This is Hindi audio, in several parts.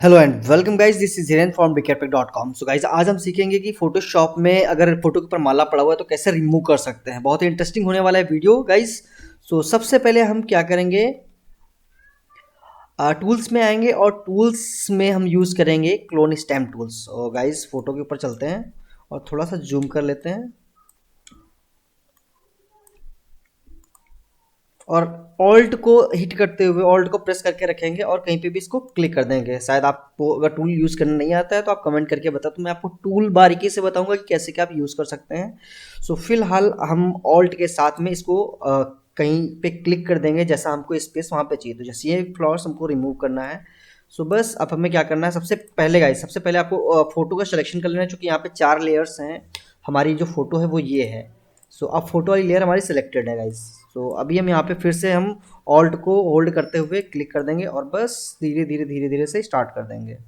Hello and welcome guys, this is Hiren from dkwebtech.com। So guys, आज हम सीखेंगे कि फोटोशॉप में अगर फोटो के ऊपर माला पड़ा हुआ है तो कैसे रिमूव कर सकते हैं। बहुत ही इंटरेस्टिंग होने वाला है वीडियो गाइस। सो सबसे पहले हम क्या करेंगे, टूल्स में आएंगे और टूल्स में हम यूज़ करेंगे क्लोन स्टैम्प टूल्स। और गाइस फोटो के ऊपर चलते हैं और थोड़ा सा जूम कर लेते हैं और ऑल्ट को हिट करते हुए ऑल्ट को प्रेस करके रखेंगे और कहीं पे भी इसको क्लिक कर देंगे। शायद आपको अगर टूल यूज़ करना नहीं आता है तो आप कमेंट करके बताओ, तो मैं आपको टूल बारीकी से बताऊंगा कि कैसे क्या आप यूज़ कर सकते हैं। सो फिलहाल हम ऑल्ट के साथ में इसको कहीं पे क्लिक कर देंगे जैसा हमको स्पेस वहाँ पे चाहिए। तो जैसे ये फ्लावर्स हमको रिमूव करना है। सो बस अब हमें क्या करना है, सबसे पहले गाइस, सबसे पहले आपको फोटो का सिलेक्शन कर लेना है। चूँकि यहाँ पे 4 लेयर्स हैं, हमारी जो फोटो है वो ये है। सो अब फोटो वाली लेयर हमारी सिलेक्टेड है गाइस। सो अभी हम यहाँ पे फिर से हम ऑल्ट को होल्ड करते हुए क्लिक कर देंगे और बस धीरे धीरे धीरे धीरे से स्टार्ट कर देंगे।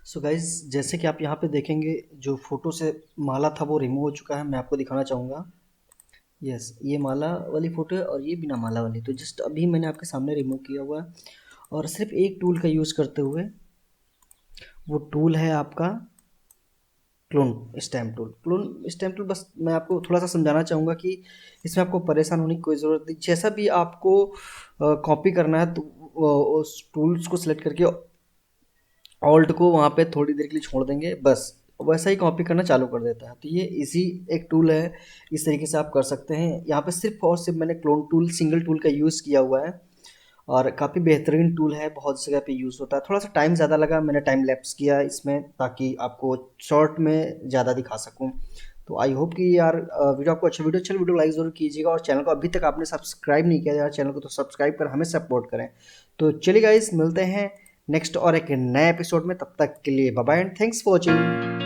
सो गाइज, जैसे कि आप यहाँ पे देखेंगे, जो फोटो से माला था वो रिमूव हो चुका है। मैं आपको दिखाना चाहूँगा। यस, ये माला वाली फ़ोटो है और ये बिना माला वाली। तो जस्ट अभी मैंने आपके सामने रिमूव किया हुआ है और सिर्फ एक टूल का यूज़ करते हुए। वो टूल है आपका क्लोन स्टैम्प टूल बस मैं आपको थोड़ा सा समझाना चाहूँगा कि इसमें आपको परेशान होने की कोई ज़रूरत नहीं। जैसा भी आपको कॉपी करना है तो उस टूल्स को सिलेक्ट करके ऑल्ट को वहाँ पे थोड़ी देर के लिए छोड़ देंगे, बस वैसा ही कॉपी करना चालू कर देता है। तो ये इजी एक टूल है, इस तरीके से आप कर सकते हैं। यहाँ पे सिर्फ और सिर्फ मैंने क्लोन टूल सिंगल टूल का यूज़ किया हुआ है और काफ़ी बेहतरीन टूल है, बहुत जगह पे यूज़ होता है। थोड़ा सा टाइम ज़्यादा लगा, मैंने टाइम लैप्स किया इसमें ताकि आपको शॉर्ट में ज़्यादा दिखा सकूँ। तो आई होप कि यार वीडियो आपको अच्छा वीडियो लाइक ज़रूर कीजिएगा और चैनल को अभी तक आपने सब्सक्राइब नहीं किया यार चैनल को तो सब्सक्राइब कर हमें सपोर्ट करें। तो चलिए गाइस मिलते हैं नेक्स्ट और एक नए एपिसोड में, तब तक के लिए bye bye and thanks for watching.